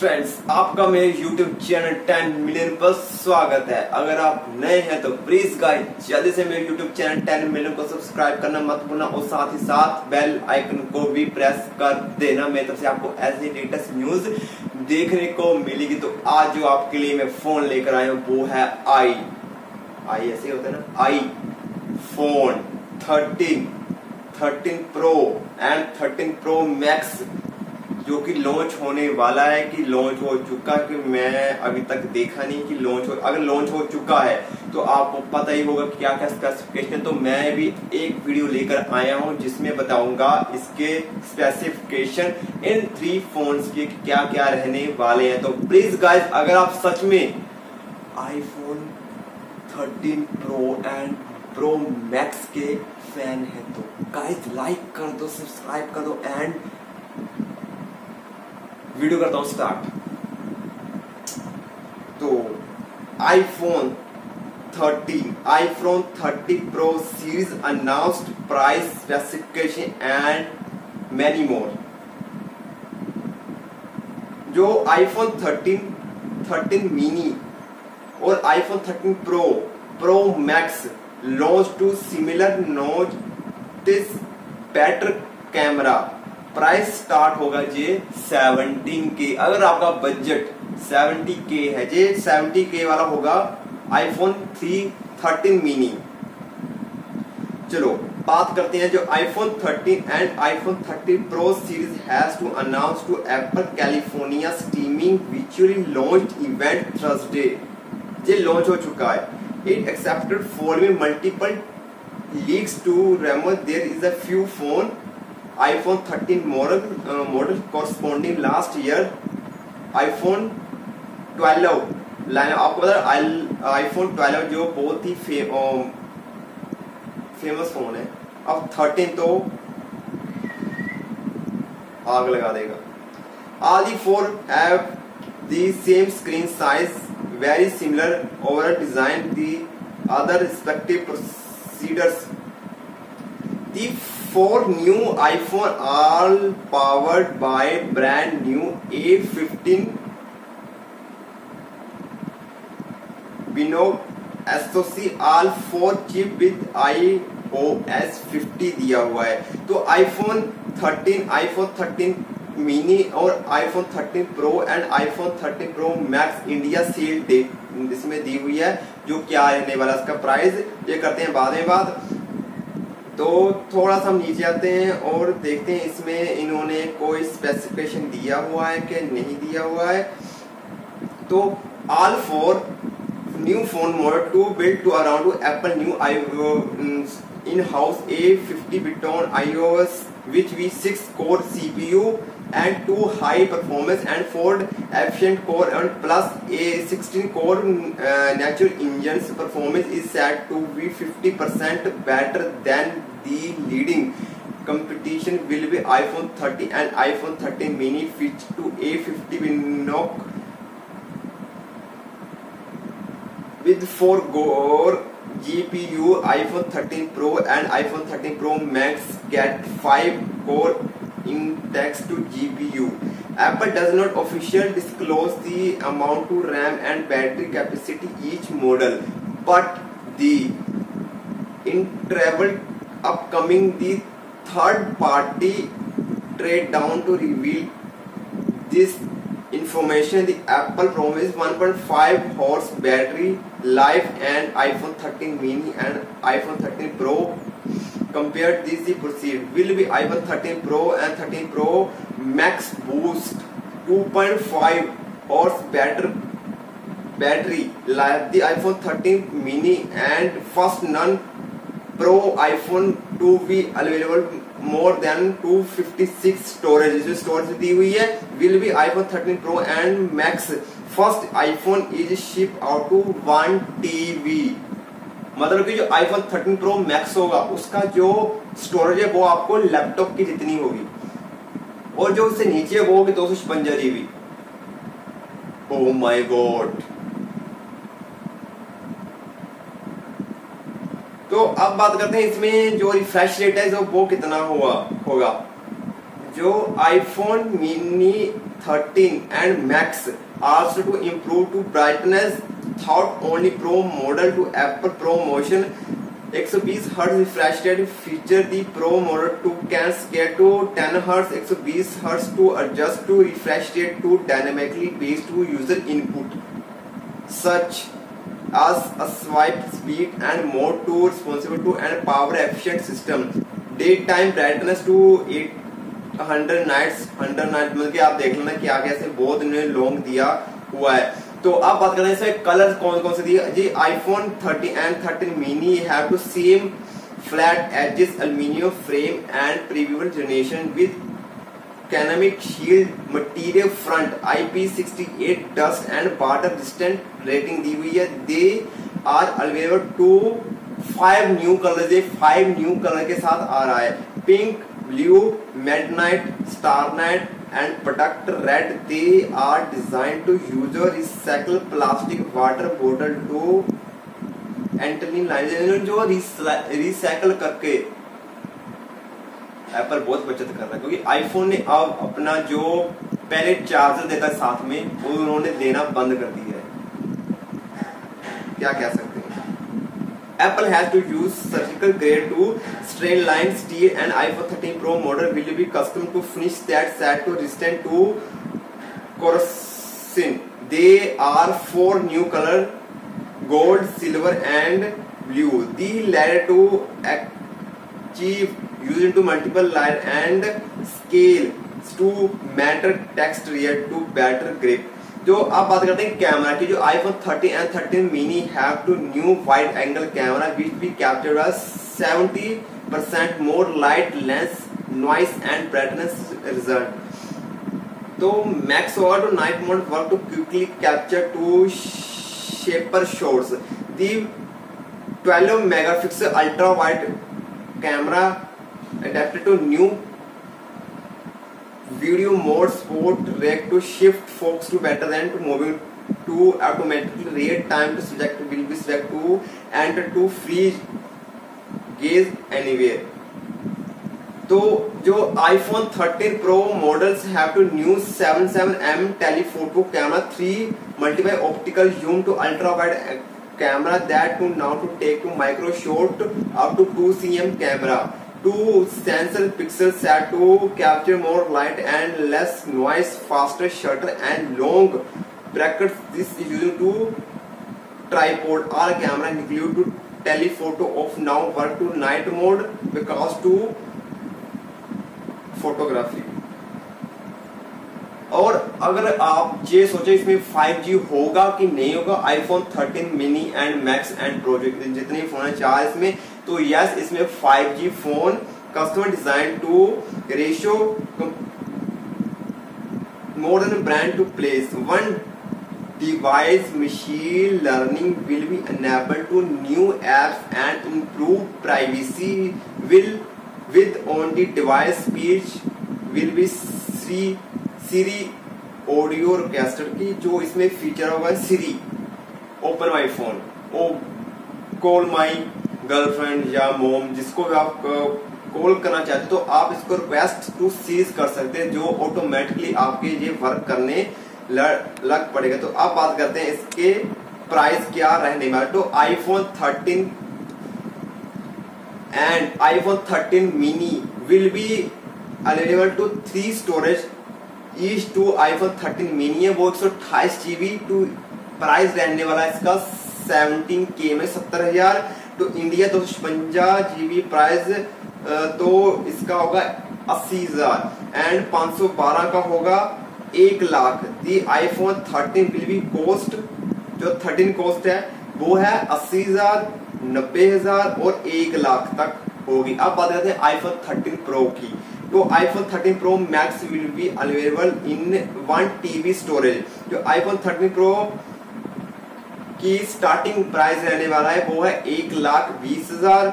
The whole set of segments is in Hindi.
फ्रेंड्स, आपका मेरे YouTube चैनल 10 मिलियन पर स्वागत है। अगर आप नए हैं तो प्लीज गाइस जल्दी से मेरे YouTube चैनल 10 मिलियन को सब्सक्राइब करना मत भूलना और साथ ही साथ बेल आइकन को भी प्रेस कर देना। मेरी तरफ से आपको ऐसी लेटेस्ट न्यूज देखने को मिलेगी। तो आज जो आपके लिए मैं फोन लेकर आया हूँ वो है आई ऐसे होता है ना, iPhone 13 pro and 13 pro max जो कि लॉन्च होने वाला है। कि लॉन्च हो चुका कि मैं अभी तक देखा नहीं कि लॉन्च हो। अगर लॉन्च हो चुका है तो आपको पता ही होगा कि क्या क्या स्पेसिफिकेशन। तो मैं भी एक वीडियो लेकर आया हूं जिसमें बताऊंगा इसके स्पेसिफिकेशन इन 3 फोन्स के क्या क्या रहने वाले हैं। तो प्लीज गाइस, अगर आप सच में iPhone 13 pro and pro max के फैन हैं तो गाइस लाइक कर दो, सब्सक्राइब कर दो एंड वीडियो करता हूं स्टार्ट। तो iPhone 30 Pro series announced price specification and many more. जो आईफोन 13 मिनी और iPhone 13 pro Max launch to similar notice better camera. Price start होगा जी 17K। अगर आपका बजट 70K है जी, 70K वाला होगा आईफोन 13 मिनी। चलो बात करते हैं जो iPhone 13 and iPhone 13 Pro series has to announce to Apple California streaming virtually launched event Thursday. ये लॉन्च हो चुका है। It accepted following multiple leaks to rumour there is a few phone iPhone 13 model corresponding last year iPhone 12 line. आपको पता है iPhone 12 जो बहुत ही फेमस फोन है। अब 13 तो आग लगा देगा। All the 4 have the same screen size, very similar overall design, the other respective procedures. The 4 new iPhone all powered by brand new A15 Bionic SoC, all 4 chip with iOS 50 दिया हुआ है। तो iPhone 13 मिनी और iPhone 13 pro and iPhone 13 pro Max India sale date इसमें दी हुई है। जो क्या रहने वाला इसका प्राइस ये करते हैं बाद में बात। तो थोड़ा सा हम नीचे आते हैं और देखते हैं इसमें इन्होंने कोई स्पेसिफिकेशन दिया हुआ है कि नहीं दिया हुआ है। तो all 4 new phone model to build to around to Apple new in house A50 Biton iOS which V6 core CPU and 2 high performance and 4 efficient core and plus a 16 core natural engine's performance is said to be 50% better than the leading competition will be iPhone 30 and iPhone 13 mini fit to A50 Bionic with 4 core GPU. iPhone 13 Pro and iPhone 13 Pro Max get 5 core Intex to GPU. Apple does not officially disclose the amount to RAM and battery capacity each model, but the interval upcoming the third party trade down to reveal this information. The Apple promised 1.5 horse battery life and iPhone 13 mini and iPhone 13 Pro compared this the proceed will be iPhone 13 Pro and 13 Pro Max boost 2.5 horse battery life. The iPhone 13 mini and first non Pro iPhone 2 be available more than 256 storage जो स्टोरेज दी हुई है will be iPhone 13 Pro and Max. First iPhone is shipped out to 1 TB। मतलब कि जो iPhone 13 Pro Max होगा उसका जो स्टोरेज है वो आपको लैपटॉप की जितनी होगी और जो उससे नीचे वो होगी 256 GB। Oh my God. तो अब बात करते हैं इसमें जो रिफ्रेश रेट है वो कितना होगा। जो iPhone mini 13 and Max also to improve to brightness thought only Pro model to Apple ProMotion 120 Hz refresh rate feature the Pro model 2 can scale to 10 Hz 120 Hz to adjust to refresh rate to dynamically based to user input such as a swipe speed and more to responsive to and power efficient system daytime brightness to 800 nights 100 nights मतलब कि आप देख लेना कि आगे से बहुत इन्होंने लॉन्ग दिया हुआ है। तो अब बात करें इसमें कलर कौन कौन से दिए जी। iPhone 13 and 13 mini have to same flat edges aluminum frame and preview generation with ceramic shield material front IP68 dust and water resistant rating दी हुई है। They are available to 5 new colors, ये 5 new color के साथ आ रहा है। Pink, blue, midnight, starlight and product red. They are designed to use recycle plastic water bottle to एंटलिन लाइन जो रिसाइकल करके एप्पल बहुत बचत कर रहा है, क्योंकि आईफोन ने अब अपना जो पहले चार्जर देता है साथ में वो उन्होंने देना बंद कर दिया है। क्या कह सकते हैं। Apple has to use surgical grade to strain-line steel and iPhone 13 Pro model will be custom to finish that set to resistant to corrosion. They are 4 new color: gold, silver and blue. The latter to achieve using to multiple line and scale to matter texture to better grip. जो आप बात करते हैं कैमरा की, जो iPhone 13 and 13 mini have to new wide angle camera which we capture as 70% more light, lens, noise and brightness result. तो max over to night mode work to quickly capture to shaper shots. The 12 megapixel ultra wide camera adapted to new video mode sport rec to shift focus to better than to moving to automatically real time to select will be select to enter to free gaze anywhere. तो जो iPhone 13 Pro models have to new 77mm telephoto camera, 3 multiple optical zoom to ultra wide camera that to now to take to micro shot up to 2 cm camera. 2 sensor pixels set to capture more light and less noise, faster shutter and long brackets. This is used to tripod or camera include to telephoto of now work to night mode because to photography. और अगर आप ये सोचे इसमें 5G होगा कि नहीं होगा iPhone 13 mini and Max and Pro जितने फोन है 4 इसमें, तो यस इसमें 5G phone customer design to ratio more than brand to place one device machine learning will be enabled to new apps and improve privacy will with on the device speech will be Siri audio requester की जो इसमें फीचर होगा Siri open my phone oh call my girlfriend या मोम जिसको भी आप कॉल करना चाहते तो आप इसको रिक्वेस्ट टू सीज कर सकते हैं जो ऑटोमेटिकली आपके ये वर्क करने लग पड़ेगा। तो अब बात करते हैं इसके प्राइस क्या रहने वाला। तो iPhone 13 and iPhone 13 mini will be available to 3 storage each to iPhone 13 mini है वो 128 GB टू प्राइस रहने वाला है इसका 17K में 70,000 तो इंडिया 256 GB प्राइस तो इसका होगा 80,000 एंड 512 का होगा 1 लाख। दी iPhone 13 विल बी कॉस्ट जो 13 कॉस्ट है वो है 80,000 90,000 और 1 लाख तक होगी। अब बात करते हैं iPhone 13 Pro की। तो iPhone 13 Pro Max will be available in 1 TB storage। जो iPhone 13 Pro की स्टार्टिंग प्राइस रहने वाला है वो है 1,20,000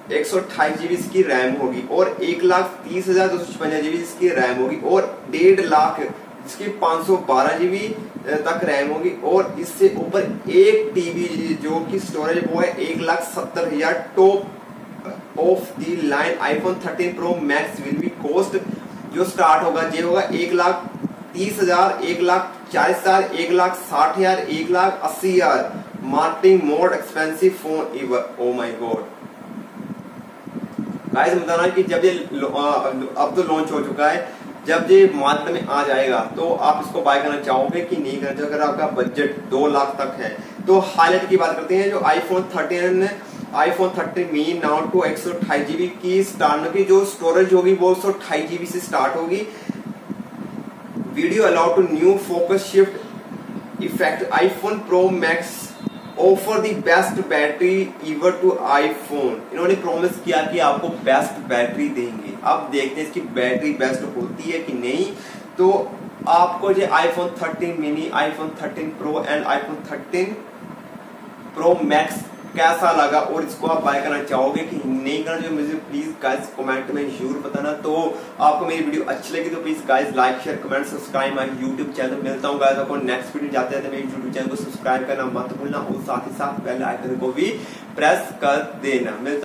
128 GB इसकी रैम होगी और 1,30,000 256 GB इसकी रैम होगी और 1.5 लाख जिसकी 512 GB तक रैम होगी और इससे ऊपर 1 TB जो की स्टोरेज वो है 1,70,000 top of the line iPhone 13 Pro Max will be cost जो स्टार्ट होगा ये होगा 1,30,000, 1,40,000, 1,60,000, 1,80,000। Marketing mode expensive phone ever. Oh my God guys, बताना कि जब ये अब तो लॉन्च हो चुका है, जब ये मार्केट में आ जाएगा तो आप इसको बाय करना चाहोगे कि नहीं करना चाहोगे? अगर आपका बजट 2 लाख तक है तो हाईलाइट की बात करते हैं। जो iPhone 13 mini now to 128 GB की स्टार्ट की जो स्टोरेज होगी वो 128 GB से स्टार्ट होगी। Video allow to new focus shift effect. iPhone Pro Max offer the best battery ever to iPhone। इन्होंने प्रॉमिस किया कि आपको बेस्ट बैटरी देंगे। अब देखते हैं इसकी बैटरी बेस्ट होती है कि नहीं। तो आपको जो iPhone 13 mini, iPhone 13 Pro and iPhone 13 Pro Max कैसा लगा और इसको आप बाय करना चाहोगे कि नहीं करना चाहिए, मुझे प्लीज गाइस कमेंट में जरूर बताना। तो आपको मेरी वीडियो अच्छी लगी तो please guys like share comment subscribe my YouTube channel. मिलता हूँ गाइस आपको नेक्स्ट वीडियो। जाते हैं मेरे यूट्यूब चैनल को सब्सक्राइब करना मत भूलना और साथ ही साथ बेल आइकन को भी प्रेस कर देना। मिलता